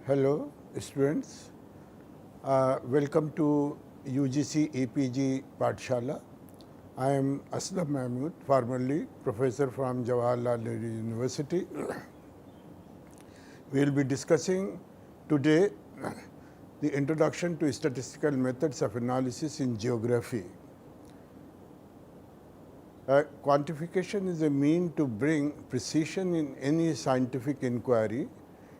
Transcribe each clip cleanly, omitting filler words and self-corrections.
Hello students, welcome to UGC APG Pathshala. I am Aslam Mahmood, formerly professor from Jawaharlal Nehru University. We will be discussing today the introduction to statistical methods of analysis in geography. Quantification is a mean to bring precision in any scientific inquiry.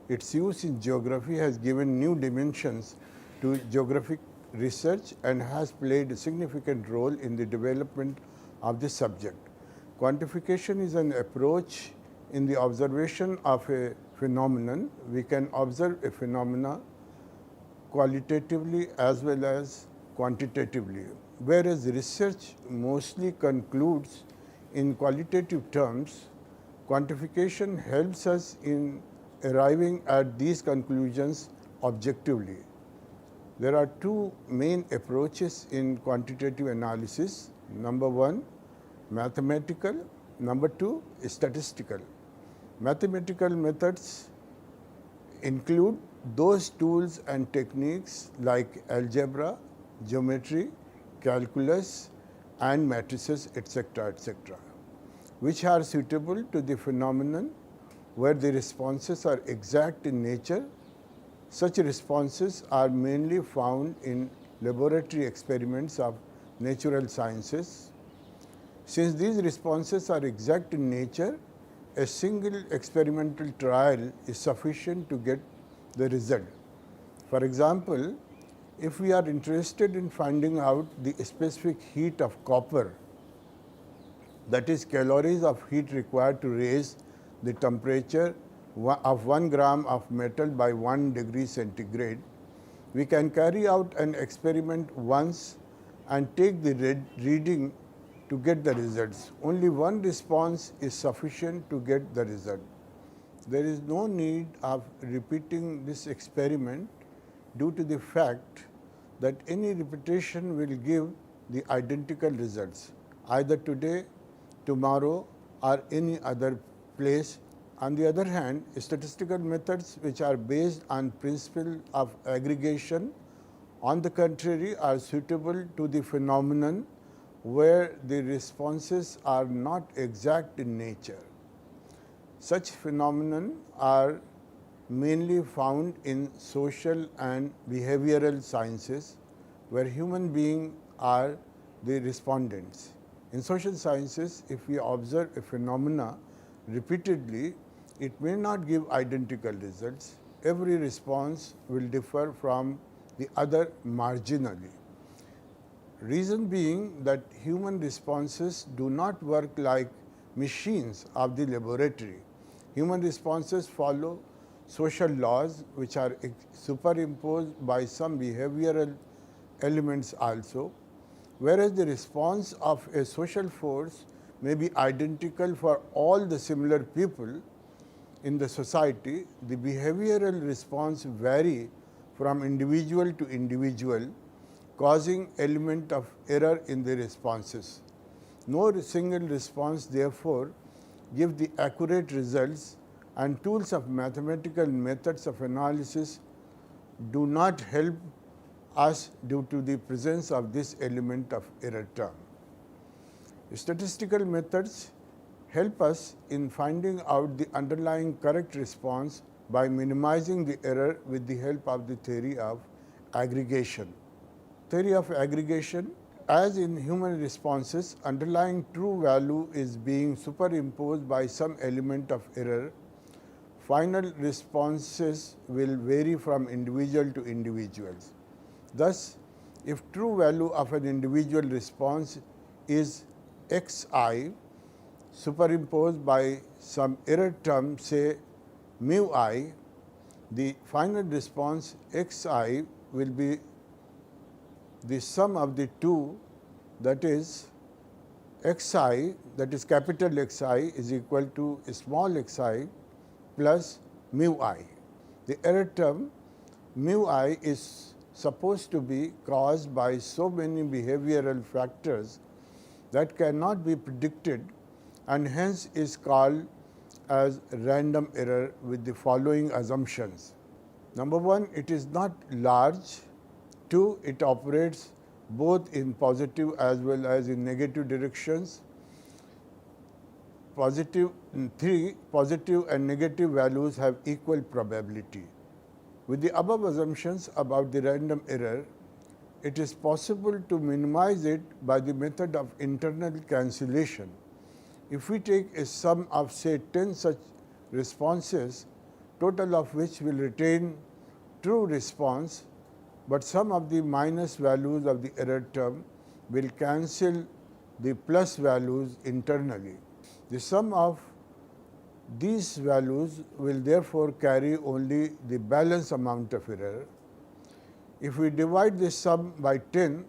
Its use in geography has given new dimensions to geographic research and has played a significant role in the development of this subject. Quantification is an approach in the observation of a phenomenon. We can observe a phenomena qualitatively as well as quantitatively, whereas research mostly concludes in qualitative terms. Quantification helps us in arriving at these conclusions objectively. There are two main approaches in quantitative analysis. Number one, mathematical. Number two, statistical. Mathematical methods include those tools and techniques like algebra, geometry, calculus, and matrices, etc., which are suitable to the phenomenon where the responses are exact in nature. Such responses are mainly found in laboratory experiments of natural sciences. Since these responses are exact in nature, a single experimental trial is sufficient to get the result. For example, if we are interested in finding out the specific heat of copper, that is calories of heat required to raise the temperature of 1 gram of metal by 1 degree centigrade, we can carry out an experiment once and take the reading to get the results. Only one response is sufficient to get the result. There is no need of repeating this experiment due to the fact that any repetition will give the identical results, either today, tomorrow, or any other place. On the other hand, statistical methods which are based on principle of aggregation, on the contrary, are suitable to the phenomenon where the responses are not exact in nature. Such phenomena are mainly found in social and behavioral sciences, where human beings are the respondents. In social sciences, if we observe a phenomena repeatedly, it may not give identical results. Every response will differ from the other marginally. Reason being that human responses do not work like machines of the laboratory. Human responses follow social laws which are superimposed by some behavioral elements also, whereas the response of a social force may be identical for all the similar people in the society. The behavioral response vary from individual to individual, causing element of error in the responses. No single response therefore give the accurate results, and tools of mathematical methods of analysis do not help us due to the presence of this element of error term. Statistical methods help us in finding out the underlying correct response by minimizing the error with the help of the theory of aggregation. Theory of aggregation: as in human responses, underlying true value is being superimposed by some element of error. Final responses will vary from individual to individuals. Thus, if true value of an individual response is xi superimposed by some error term, say mu I, the final response xi will be the sum of the two, that is xi, that is capital Xi, is equal to small xi plus mu I. The error term mu I is supposed to be caused by so many behavioral factors that cannot be predicted, and hence is called as random error with the following assumptions. Number one, it is not large. Two, it operates both in positive as well as in negative directions. Three, positive and negative values have equal probability. With the above assumptions about the random error, it is possible to minimize it by the method of internal cancellation. If we take a sum of say 10 such responses, total of which will retain true response, but some of the minus values of the error term will cancel the plus values internally. The sum of these values will therefore carry only the balance amount of error. If we divide this sum by 10,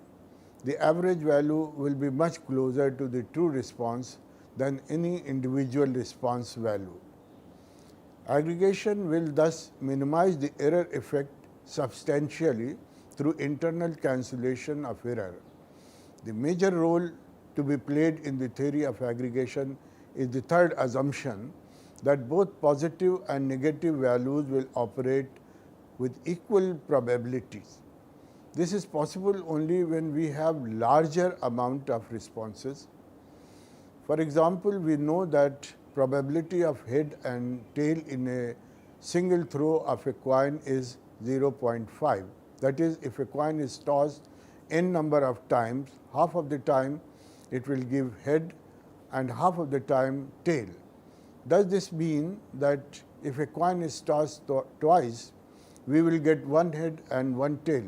the average value will be much closer to the true response than any individual response value. Aggregation will thus minimize the error effect substantially through internal cancellation of error. The major role to be played in the theory of aggregation is the third assumption, that both positive and negative values will operate with equal probabilities. This is possible only when we have larger amount of responses. For example, we know that probability of head and tail in a single throw of a coin is 0.5. That is, if a coin is tossed n number of times, half of the time it will give head and half of the time tail. Does this mean that if a coin is tossed twice, we will get one head and one tail?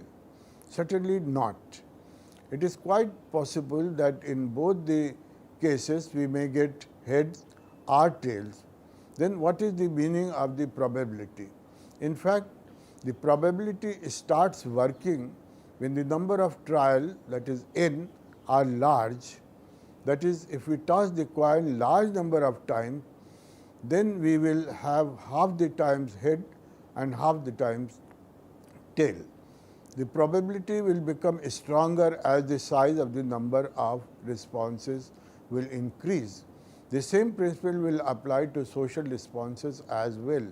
Certainly not. It is quite possible that in both the cases we may get heads or tails. Then what is the meaning of the probability? In fact, the probability starts working when the number of trial, that is n, are large. That is, if we toss the coin large number of times, then we will have half the times head and half the times tail. The probability will become stronger as the size of the number of responses will increase. The same principle will apply to social responses as well.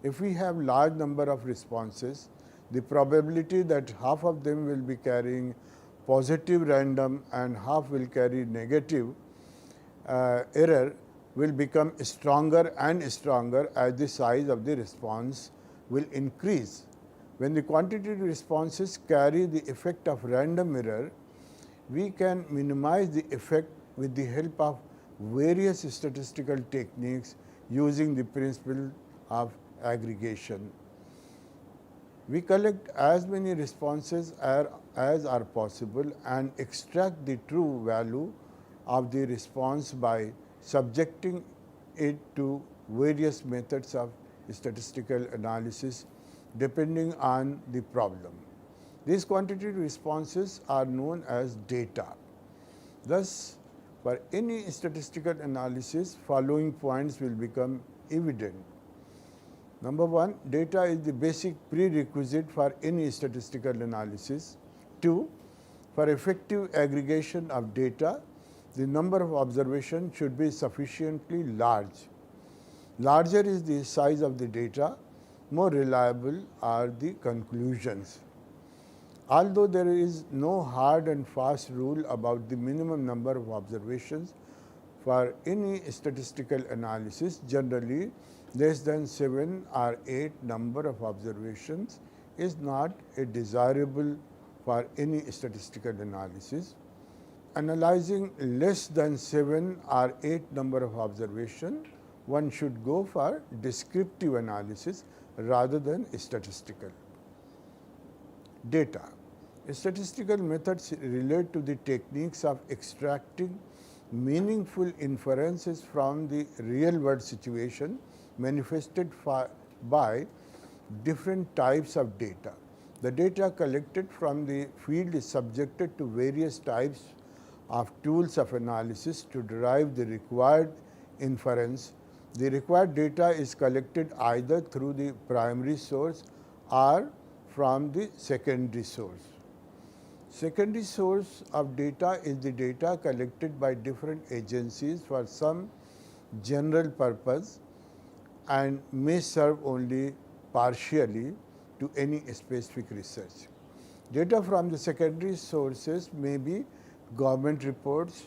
If we have large number of responses, the probability that half of them will be carrying positive random and half will carry negative error will become stronger and stronger as the size of the response will increase. When the quantitative responses carry the effect of random error, we can minimize the effect with the help of various statistical techniques using the principle of aggregation. We collect as many responses as are possible and extract the true value of the response by subjecting it to various methods of statistical analysis depending on the problem. These quantitative responses are known as data. Thus, for any statistical analysis, following points will become evident. Number one, data is the basic prerequisite for any statistical analysis. Two, for effective aggregation of data, the number of observations should be sufficiently large. Larger is the size of the data, more reliable are the conclusions. Although there is no hard and fast rule about the minimum number of observations for any statistical analysis, generally less than 7 or 8 number of observations is not a desirable for any statistical analysis. Analyzing less than 7 or 8 number of observations, one should go for descriptive analysis rather than statistical. Data. Statistical methods relate to the techniques of extracting meaningful inferences from the real world situation manifested by different types of data. The data collected from the field is subjected to various types of tools of analysis to derive the required inference. The required data is collected either through the primary source or from the secondary source. Secondary source of data is the data collected by different agencies for some general purpose and may serve only partially to any specific research. Data from the secondary sources may be government reports,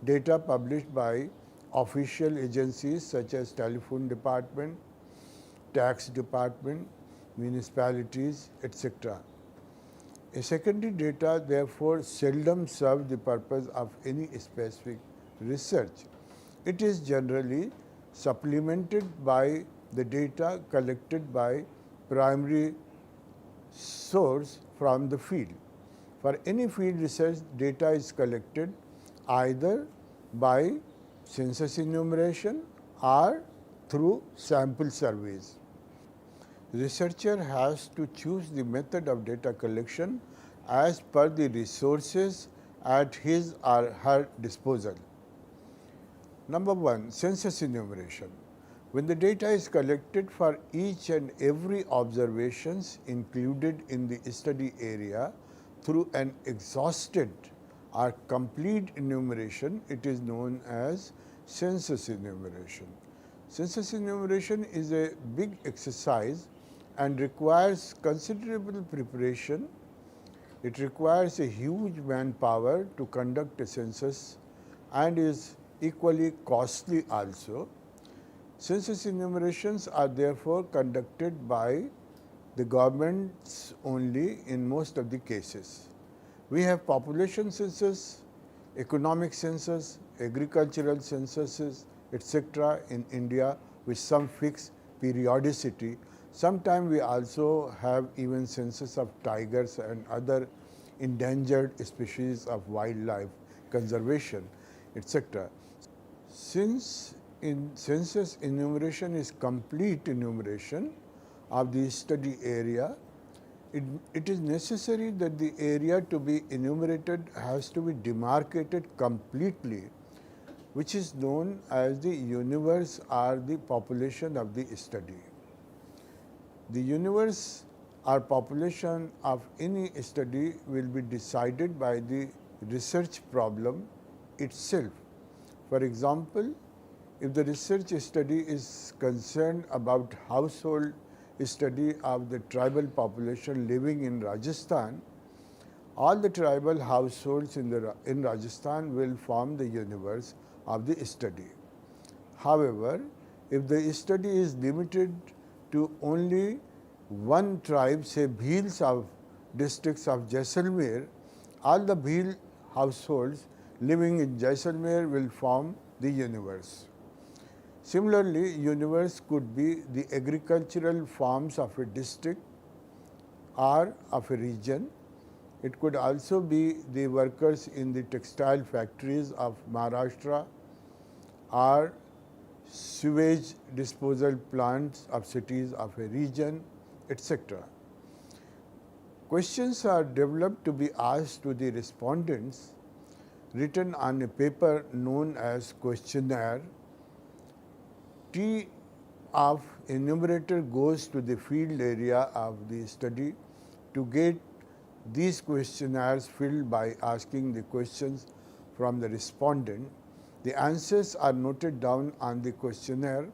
data published by official agencies such as telephone department, tax department, municipalities, etc. A secondary data therefore seldom serve the purpose of any specific research. It is generally supplemented by the data collected by primary source from the field. For any field research, data is collected either by census enumeration or through sample surveys. Researcher has to choose the method of data collection as per the resources at his or her disposal. Number 1, census enumeration. When the data is collected for each and every observations included in the study area through an exhausted or complete enumeration, it is known as census enumeration. Census enumeration is a big exercise and requires considerable preparation. It requires a huge manpower to conduct a census and is equally costly also. Census enumerations are therefore conducted by the governments only in most of the cases. We have population census, economic census, agricultural censuses, etc. in India with some fixed periodicity. Sometimes we also have even census of tigers and other endangered species of wildlife conservation, etc. Since census enumeration is complete enumeration of the study area, it is necessary that the area to be enumerated has to be demarcated completely, which is known as the universe or the population of the study. The universe or population of any study will be decided by the research problem itself. For example, if the research study is concerned about household study of the tribal population living in Rajasthan, all the tribal households in Rajasthan will form the universe of the study. However, if the study is limited to only one tribe, say Bhils of districts of Jaisalmer, all the Bhil households living in Jaisalmer will form the universe. Similarly, universe could be the agricultural farms of a district or of a region. It could also be the workers in the textile factories of Maharashtra or sewage disposal plants of cities of a region, etc. Questions are developed to be asked to the respondents, written on a paper known as questionnaire. T of enumerator goes to the field area of the study to get these questionnaires filled by asking the questions from the respondent. The answers are noted down on the questionnaire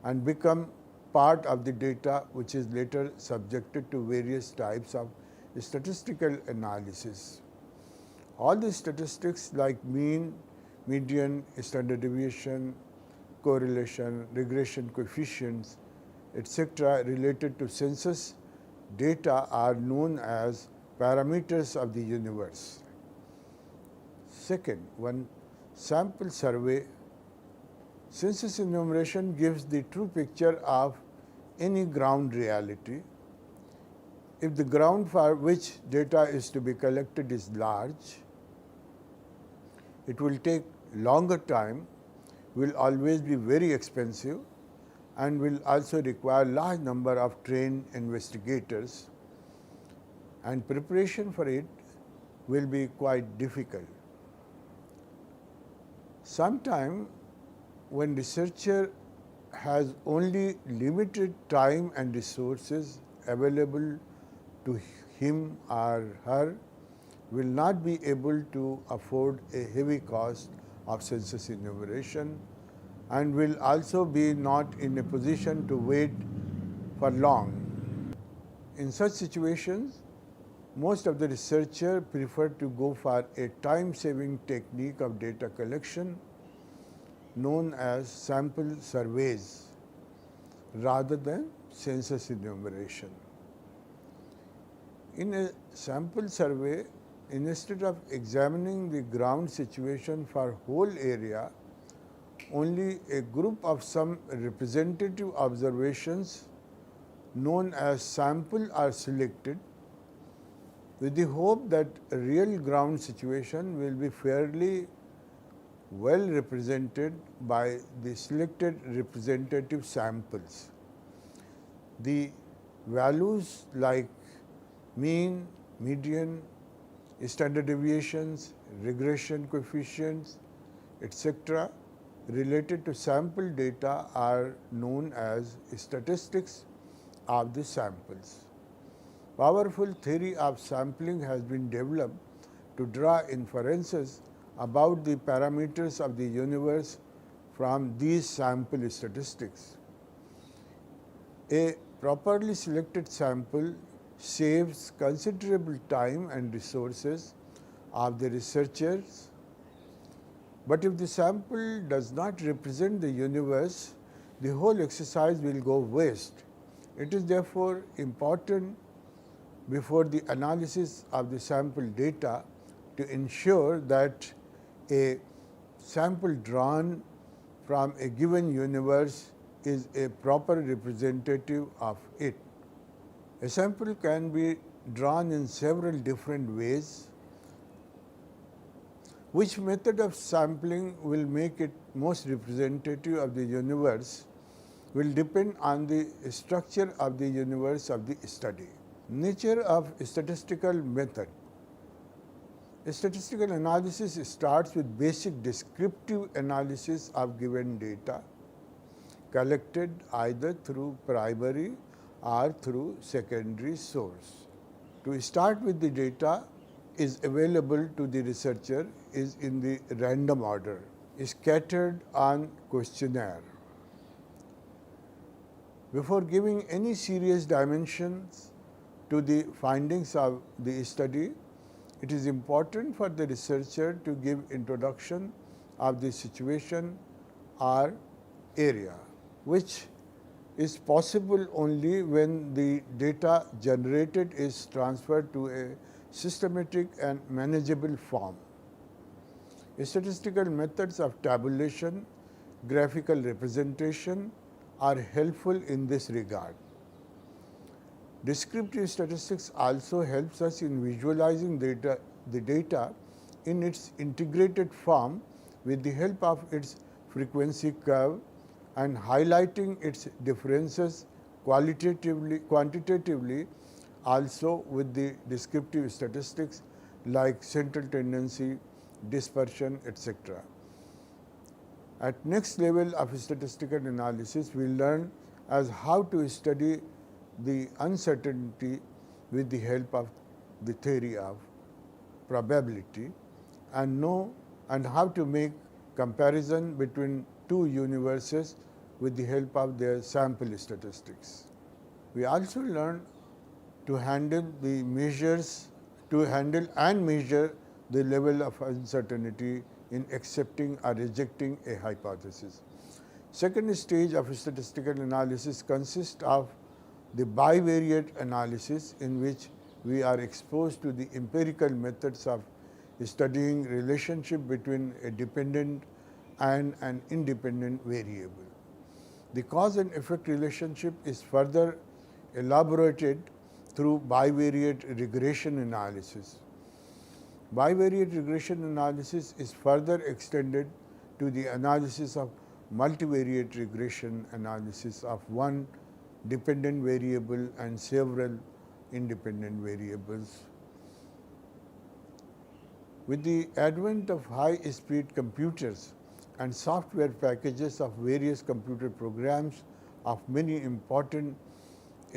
and become part of the data, which is later subjected to various types of statistical analysis. All the statistics like mean, median, standard deviation, correlation, regression coefficients, etc. related to census data are known as parameters of the universe. Second, one sample survey. Census enumeration gives the true picture of any ground reality. If the ground for which data is to be collected is large, it will take longer time, will always be very expensive, and will also require large number of trained investigators, and preparation for it will be quite difficult. Sometimes when researcher has only limited time and resources available to him or her, will not be able to afford a heavy cost of census enumeration and will also be not in a position to wait for long. In such situations, most of the researchers prefer to go for a time-saving technique of data collection known as sample surveys rather than census enumeration. In a sample survey, instead of examining the ground situation for whole area, only a group of some representative observations known as sample are selected with the hope that a real ground situation will be fairly well represented by the selected representative samples. The values like mean, median, standard deviations, regression coefficients, etc. related to sample data are known as statistics of the samples. Powerful theory of sampling has been developed to draw inferences about the parameters of the universe from these sample statistics. A properly selected sample saves considerable time and resources of the researchers, but if the sample does not represent the universe, the whole exercise will go waste. It is therefore important before the analysis of the sample data to ensure that a sample drawn from a given universe is a proper representative of it. A sample can be drawn in several different ways. Which method of sampling will make it most representative of the universe will depend on the structure of the universe of the study. Nature of statistical method. Statistical analysis starts with basic descriptive analysis of given data collected either through primary or through secondary source. To start with, the data is available to the researcher is in the random order, scattered on questionnaire. Before giving any serious dimensions to the findings of the study, it is important for the researcher to give introduction of the situation or area, which is possible only when the data generated is transferred to a systematic and manageable form. Statistical methods of tabulation, graphical representation are helpful in this regard. Descriptive statistics also helps us in visualizing the data in its integrated form with the help of its frequency curve and highlighting its differences quantitatively also with the descriptive statistics like central tendency, dispersion, etc. At next level of statistical analysis, we learn as how to study the uncertainty with the help of the theory of probability and how to make comparison between two universes with the help of their sample statistics. We also learn to handle and measure the level of uncertainty in accepting or rejecting a hypothesis. Second stage of statistical analysis consists of the bivariate analysis, in which we are exposed to the empirical methods of studying relationship between a dependent and an independent variable. The cause and effect relationship is further elaborated through bivariate regression analysis. Bivariate regression analysis is further extended to the analysis of multivariate regression analysis of one dependent variable and several independent variables. With the advent of high-speed computers and software packages of various computer programs of many important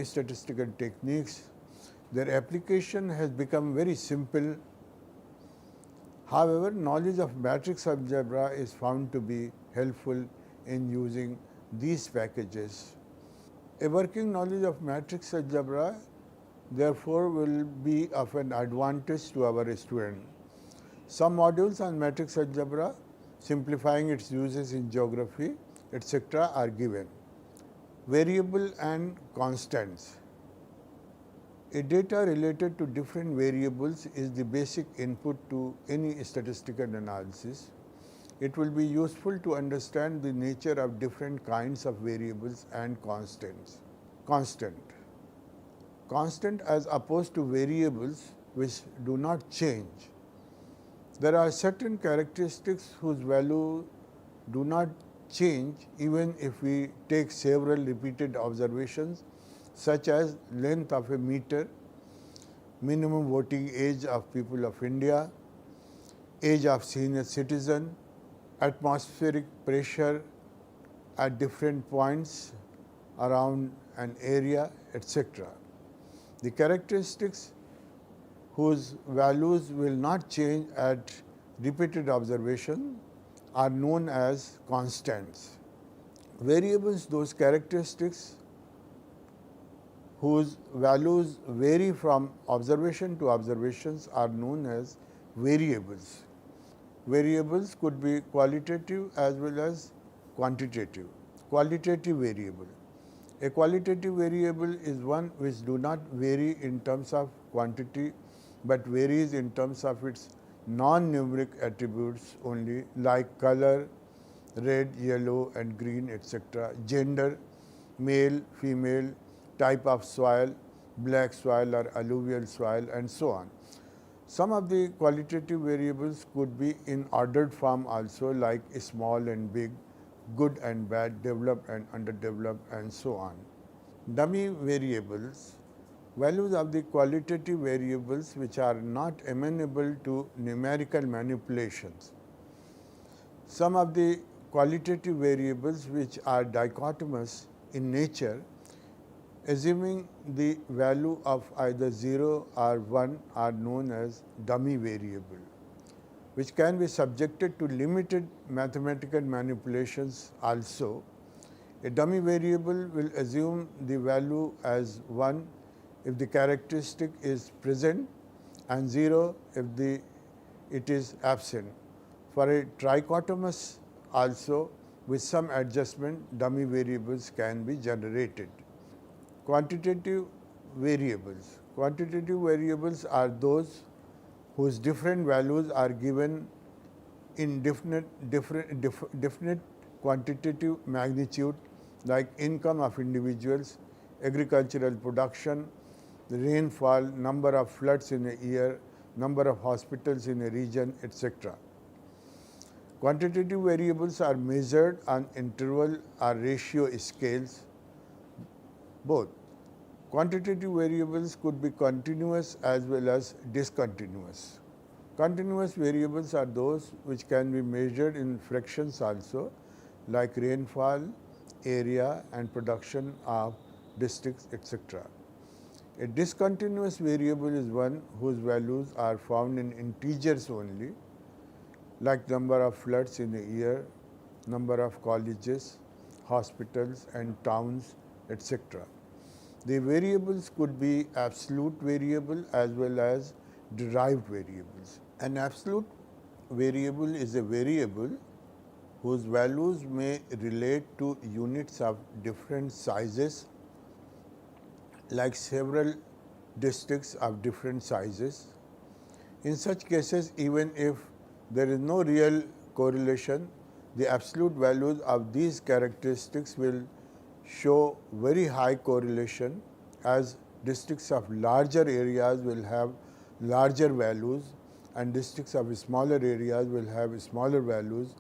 statistical techniques, their application has become very simple. However, knowledge of matrix algebra is found to be helpful in using these packages. A working knowledge of matrix algebra therefore will be of an advantage to our student. Some modules on matrix algebra, simplifying its uses in geography, etc. are given. Variable and constants. A data related to different variables is the basic input to any statistical analysis. It will be useful to understand the nature of different kinds of variables and constants. Constant. Constant as opposed to variables which do not change. There are certain characteristics whose value do not change even if we take several repeated observations, such as length of a meter, minimum voting age of people of India, age of senior citizen, atmospheric pressure at different points around an area, etc. The characteristics whose values will not change at repeated observation are known as constants. Variables, those characteristics whose values vary from observation to observations, are known as variables. Variables could be qualitative as well as quantitative. Qualitative variable. A qualitative variable is one which do not vary in terms of quantity, but varies in terms of its non-numeric attributes only, like color, red, yellow and green, etc., gender, male, female, type of soil, black soil or alluvial soil, and so on. Some of the qualitative variables could be in ordered form also, like small and big, good and bad, developed and underdeveloped, and so on. Dummy variables, values of the qualitative variables which are not amenable to numerical manipulations. Some of the qualitative variables which are dichotomous in nature, assuming the value of either 0 or 1, are known as dummy variable, which can be subjected to limited mathematical manipulations also. A dummy variable will assume the value as 1 if the characteristic is present and 0 if it is absent. For a trichotomous also, with some adjustment, dummy variables can be generated. Quantitative variables. Quantitative variables are those whose different values are given in definite quantitative magnitude, like income of individuals, agricultural production, the rainfall, number of floods in a year, number of hospitals in a region, etc. Quantitative variables are measured on interval or ratio scales. Both. Quantitative variables could be continuous as well as discontinuous. Continuous variables are those which can be measured in fractions also, like rainfall, area and production of districts, etc. A discontinuous variable is one whose values are found in integers only, like number of floods in a year, number of colleges, hospitals and towns, etc. The variables could be absolute variable as well as derived variables. An absolute variable is a variable whose values may relate to units of different sizes, like several districts of different sizes. In such cases, even if there is no real correlation, the absolute values of these characteristics will show very high correlation, as districts of larger areas will have larger values and districts of smaller areas will have smaller values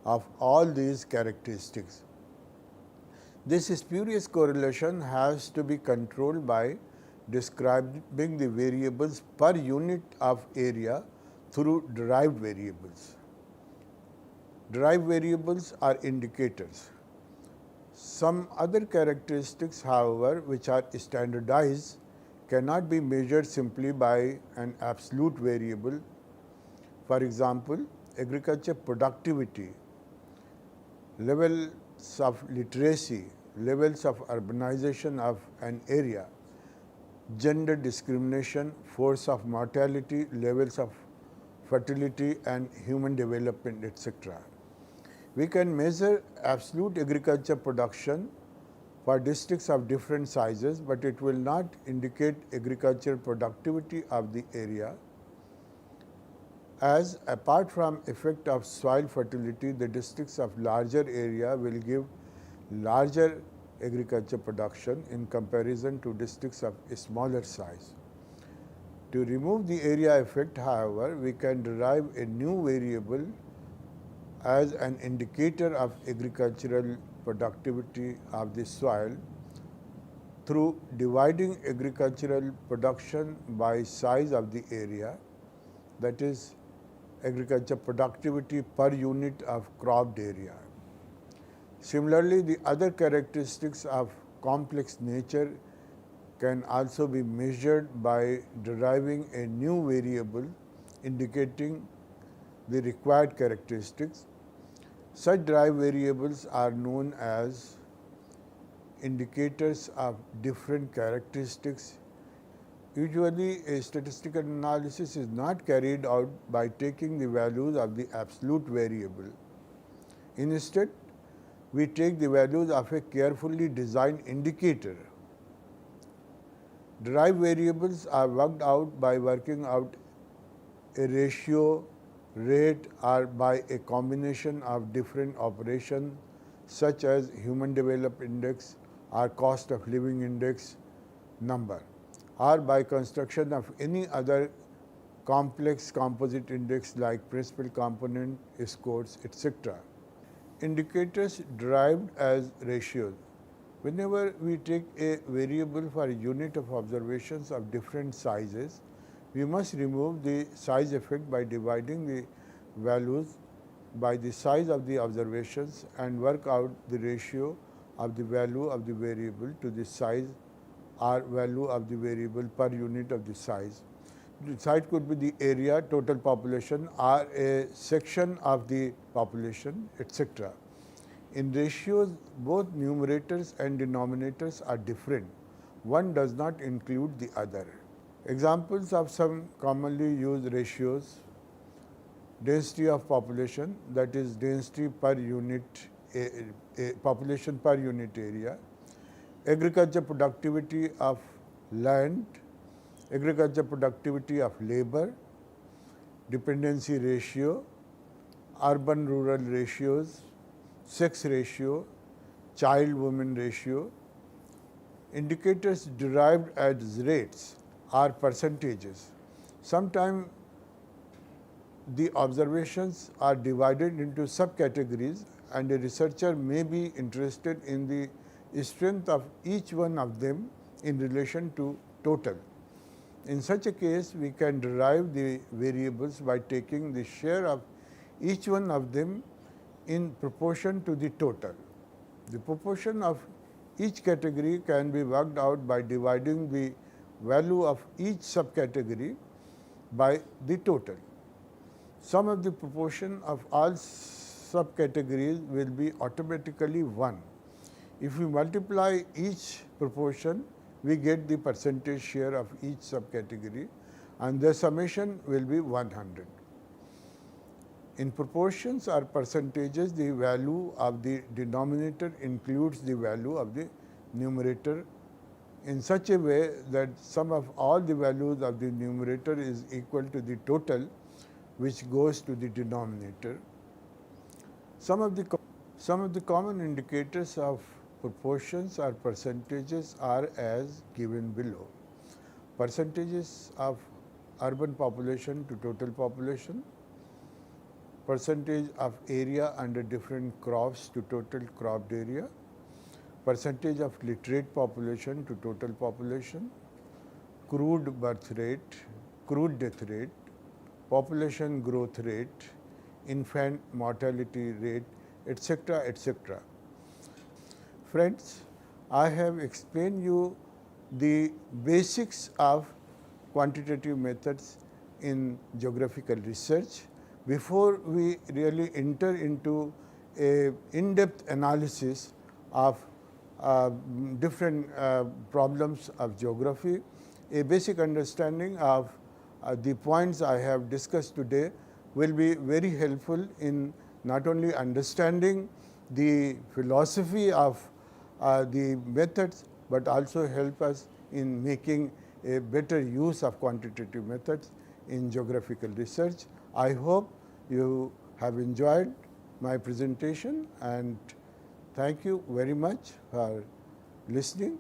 of all these characteristics. This spurious correlation has to be controlled by describing the variables per unit of area through derived variables. Derived variables are indicators. Some other characteristics, however, which are standardized, cannot be measured simply by an absolute variable. For example, agriculture productivity, levels of literacy, levels of urbanization of an area. gender discrimination, force of mortality, levels of fertility and human development, etc. We can measure absolute agriculture production for districts of different sizes, but it will not indicate agricultural productivity of the area, as apart from effect of soil fertility, the districts of larger area will give larger agriculture production in comparison to districts of smaller size. To remove the area effect, however, we can derive a new variable as an indicator of agricultural productivity of the soil through dividing agricultural production by size of the area, that is agriculture productivity per unit of cropped area. Similarly, the other characteristics of complex nature can also be measured by deriving a new variable indicating the required characteristics. Such derived variables are known as indicators of different characteristics. Usually, a statistical analysis is not carried out by taking the values of the absolute variable. Instead, we take the values of a carefully designed indicator. Derived variables are worked out by working out a ratio, rate, or by a combination of different operations such as human development index or cost of living index number, or by construction of any other complex composite index like principal component, scores, etc. Indicators derived as ratios. Whenever we take a variable for a unit of observations of different sizes, we must remove the size effect by dividing the values by the size of the observations and work out the ratio of the value of the variable to the size or value of the variable per unit of the size. The size could be the area, total population, or a section of the population, etc. In ratios, both numerators and denominators are different. One does not include the other. Examples of some commonly used ratios: density of population, that is density per unit, population per unit area; agriculture productivity of land; agriculture productivity of labor; dependency ratio; urban-rural ratios; sex ratio; child-woman ratio. Indicators derived as rates are percentages. Sometimes the observations are divided into subcategories and a researcher may be interested in the strength of each one of them in relation to total. In such a case, we can derive the variables by taking the share of each one of them in proportion to the total. The proportion of each category can be worked out by dividing the value of each subcategory by the total. Sum of the proportion of all subcategories will be automatically 1. If we multiply each proportion, we get the percentage share of each subcategory and the summation will be 100. In proportions or percentages, the value of the denominator includes the value of the numerator in such a way that sum of all the values of the numerator is equal to the total which goes to the denominator. Some of the common indicators of proportions or percentages are as given below. Percentages of urban population to total population, percentage of area under different crops to total cropped area, percentage of literate population to total population, crude birth rate, crude death rate, population growth rate, infant mortality rate, etc., etc. Friends, I have explained you the basics of quantitative methods in geographical research. Before we really enter into a in-depth analysis of different problems of geography, a basic understanding of the points I have discussed today will be very helpful in not only understanding the philosophy of the methods, but also help us in making a better use of quantitative methods in geographical research. I hope you have enjoyed my presentation, and thank you very much for listening.